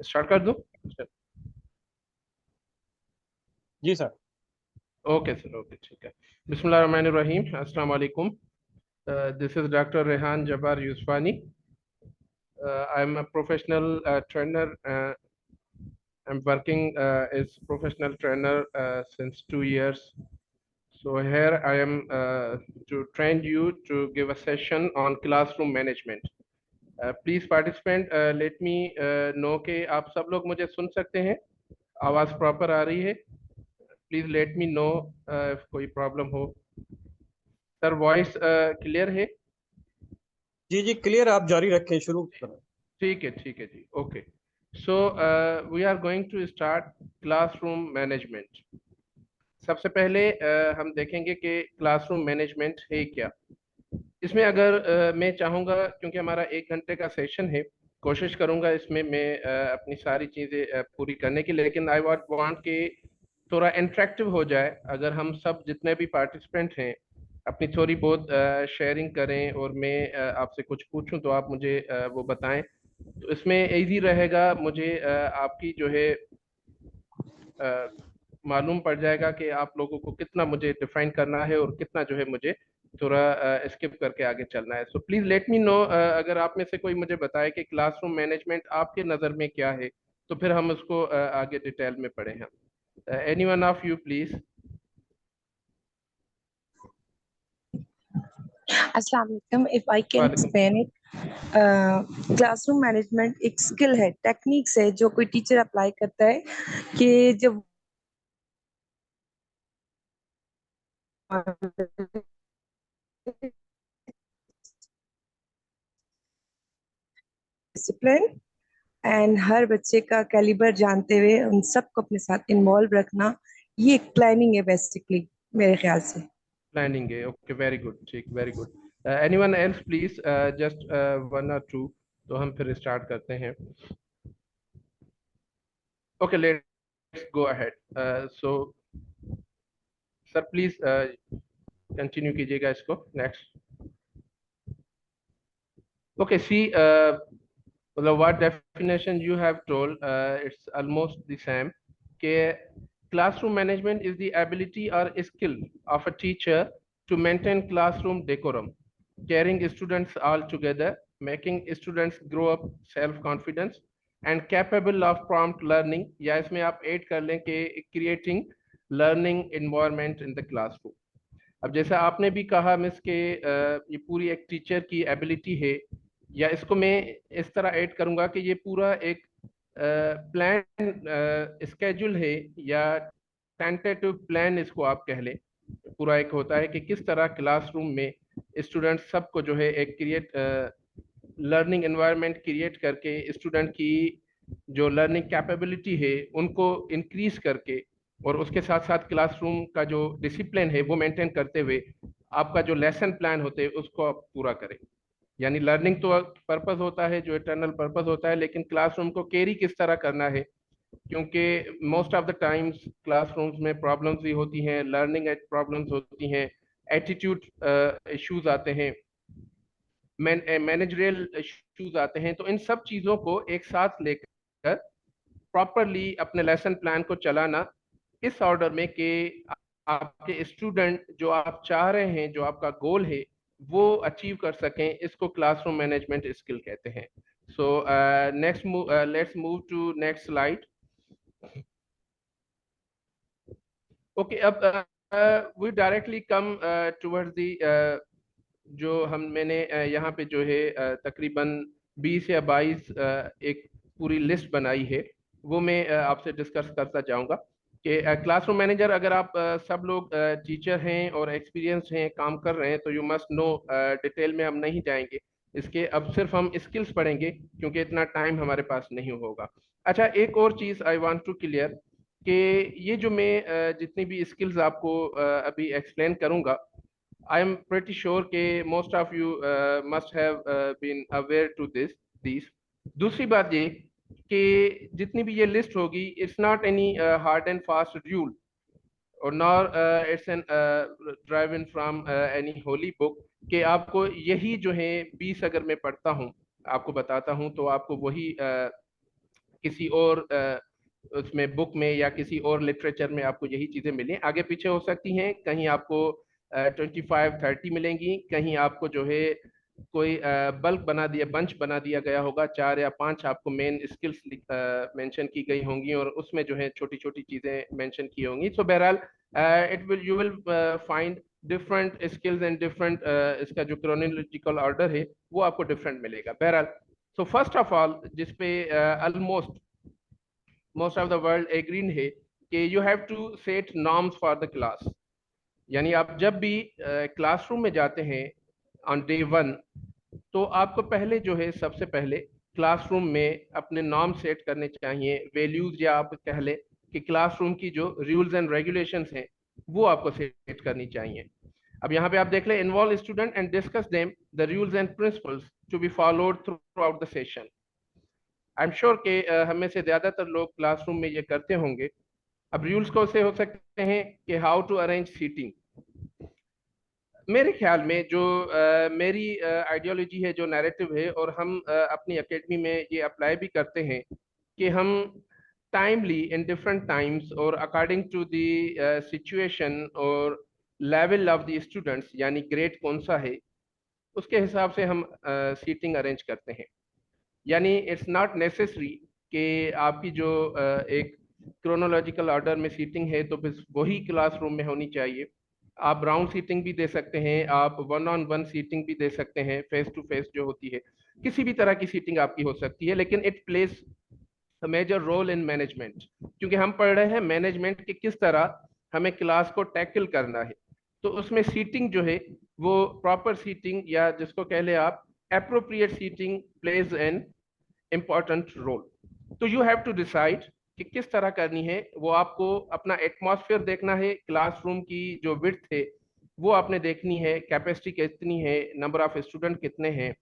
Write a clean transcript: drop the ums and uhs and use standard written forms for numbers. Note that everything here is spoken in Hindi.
स्टार्ट कर दूं? जी सर। ओके सर, ओके, ठीक है। बिस्मिल्लाहिर्रहमानिर्रहीम, अस्सलाम वालेकुम। This is doctor Rehan Jabbar Yusufani. I am a professional trainer. I'm working as professional trainer since 2 years. So here I am to train you to give a session on classroom management. Please participant, let me know कि आप सब लोग मुझे सुन सकते हैं, आवाज़ प्रॉपर आ रही है. Please let me know if कोई प्रॉब्लम हो. सर, वॉइस क्लियर है? जी जी, क्लियर। आप जारी रखें, शुरू करें। ठीक है जी, okay. So we are going to start classroom management. सबसे पहले हम देखेंगे कि क्लासरूम मैनेजमेंट है क्या. इसमें अगर मैं चाहूँगा, क्योंकि हमारा 1 घंटे का सेशन है, कोशिश करूँगा इसमें मैं अपनी सारी चीज़ें पूरी करने की, लेकिन आई वांट कि थोड़ा इंटरेक्टिव हो जाए. अगर हम सब जितने भी पार्टिसिपेंट हैं अपनी थोड़ी बहुत शेयरिंग करें और मैं आपसे कुछ पूछूं तो आप मुझे वो बताएं, तो इसमें इजी रहेगा. मुझे आपकी जो है मालूम पड़ जाएगा कि आप लोगों को कितना मुझे डिफाइन करना है और कितना जो है मुझे थोड़ा स्किप करके आगे चलना है. So please let me no अगर आप में से कोई मुझे बताए कि क्लासरूम मैनेजमेंट आपके नज़र में क्या है, तो फिर हम उसको आगे डिटेल में पढ़ें. हम any one of you please. अस्सलाम वालेकुम. इफ आई कैन वालेकुम. एक्सप्लेन इट, क्लासरूम मैनेजमेंट एक स्किल है, टेक्निक्स है जो कोई टीचर अप्लाई करता है कि जब डिसिप्लिन एंड हर बच्चे का कैलिबर जानते हुए उन सबको अपने साथ इन्वॉल्व रखना, ये एक प्लानिंग है बेसिकली मेरे ख्याल से. प्लानिंग है, ओके, वेरी गुड, ठीक, very good. Anyone else please, just one और टू, तो हम फिर स्टार्ट करते हैं. Okay, let's go ahead. So sir please continue कीजिएगा इसको. नेक्स्ट. ओके, सी, मतलब what definition you have told, it's almost the same. कि classroom management is the ability or skill of a teacher to maintain classroom decorum, carrying students all together, making students grow up self-confidence and capable of prompt learning, या इसमें आप ऐड कर लें कि creating learning environment in the classroom. अब जैसा आपने भी कहा मिस के ये पूरी एक टीचर की एबिलिटी है, या इसको मैं इस तरह ऐड करूंगा कि ये पूरा एक प्लान स्केड्यूल है, या टेंटेटिव प्लान इसको आप कह लें. पूरा एक होता है कि किस तरह क्लासरूम में स्टूडेंट सबको जो है एक क्रिएट लर्निंग एनवायरनमेंट क्रिएट करके स्टूडेंट की जो लर्निंग कैपेबिलिटी है उनको इंक्रीज करके, और उसके साथ साथ क्लासरूम का जो डिसिप्लिन है वो मेंटेन करते हुए आपका जो लेसन प्लान होते हैं उसको आप पूरा करें. यानी लर्निंग तो पर्पस होता है, जो इटर्नल पर्पस होता है, लेकिन क्लासरूम को कैरी किस तरह करना है, क्योंकि most of the times classrooms में प्रॉब्लम्स भी होती हैं, लर्निंग प्रॉब्लम्स होती हैं, एटीट्यूड इश्यूज आते हैं, मैनेजरियल इश्यूज आते हैं. तो इन सब चीज़ों को एक साथ लेकर प्रॉपरली अपने लेसन प्लान को चलाना इस ऑर्डर में कि आपके स्टूडेंट जो आप चाह रहे हैं, जो आपका गोल है, वो अचीव कर सकें, इसको क्लासरूम मैनेजमेंट स्किल कहते हैं. So next let's move to next slide. Okay, अब we directly come towards the जो मैंने यहाँ पे जो है तकरीबन 20 या 22 एक पूरी लिस्ट बनाई है, वो मैं आपसे डिस्कस करता जाऊंगा कि क्लासरूम मैनेजर, अगर आप सब लोग टीचर हैं और एक्सपीरियंस हैं, काम कर रहे हैं, तो यू मस्ट नो. डिटेल में हम नहीं जाएंगे इसके, अब सिर्फ हम स्किल्स पढ़ेंगे क्योंकि इतना टाइम हमारे पास नहीं होगा. अच्छा, एक और चीज़ आई वांट टू क्लियर कि ये जो मैं जितनी भी स्किल्स आपको अभी एक्सप्लेन करूंगा, I am pretty sure कि most of you must have been aware to these. दूसरी बात ये कि जितनी भी ये लिस्ट होगी, it's not any hard and fast rule, और nor it's an driven from any holy book कि आपको यही जो है 20 अगर मैं पढ़ता हूँ, आपको बताता हूँ, तो आपको वही किसी और उसमें बुक में या किसी और लिटरेचर में आपको यही चीज़ें मिलें। आगे पीछे हो सकती हैं, कहीं आपको 25-30 मिलेंगी, कहीं आपको जो है कोई बल्क बना दिया, बंच बना दिया गया होगा, 4 या 5 आपको मेन स्किल्स मेंशन की गई होंगी और उसमें जो है छोटी छोटी चीज़ें मेंशन की होंगी। सो बहरहाल you will find different skills and different, इसका जो क्रोनोलॉजिकल ऑर्डर है वो आपको डिफरेंट मिलेगा। बहरहाल सो फर्स्ट ऑफ ऑल जिसपे almost most of the world एग्रीन है कि you have to set norms for the class. यानी आप जब भी क्लासरूम में जाते हैं ऑन डे 1, तो आपको पहले जो है सबसे पहले क्लासरूम में अपने नॉर्म सेट करने चाहिए, वैल्यूज, या आप कह लें कि क्लासरूम की जो रूल्स एंड रेगुलेशंस हैं वो आपको सेट करनी चाहिए। अब यहाँ पे आप देख लें, involve student and discuss them the rules and principles to be followed throughout the session. I am sure कि हमें से ज़्यादातर लोग क्लासरूम में ये करते होंगे। अब रूल्स कौन से हो सकते हैं कि हाउ टू अरेंज सीटिंग। मेरे ख्याल में जो मेरी आइडियोलॉजी है, जो नैरेटिव है, और हम अपनी एकेडमी में ये अप्लाई भी करते हैं कि हम टाइमली इन डिफरेंट टाइम्स और अकॉर्डिंग टू द सिचुएशन और लेवल ऑफ द स्टूडेंट्स, यानी ग्रेड कौन सा है उसके हिसाब से हम सीटिंग अरेंज करते हैं। यानी इट्स नॉट नेसेसरी कि आपकी जो एक क्रोनोलॉजिकल ऑर्डर में सीटिंग है तो बस वही क्लासरूम में होनी चाहिए। आप राउंड सीटिंग भी दे सकते हैं, आप 1-on-1 सीटिंग भी दे सकते हैं, फेस टू फेस जो होती है, किसी भी तरह की सीटिंग आपकी हो सकती है। लेकिन it plays a major role in management, क्योंकि हम पढ़ रहे हैं मैनेजमेंट की किस तरह हमें क्लास को टैकल करना है। तो उसमें सीटिंग जो है वो प्रॉपर सीटिंग, या जिसको कह ले आप appropriate seating, plays an important role. तो यू हैव टू डिसाइड कि किस तरह करनी है। वो आपको अपना एटमॉस्फेयर देखना है, क्लासरूम की जो विड्थ है वो आपने देखनी है, कैपेसिटी कितनी है, नंबर ऑफ स्टूडेंट कितने हैं,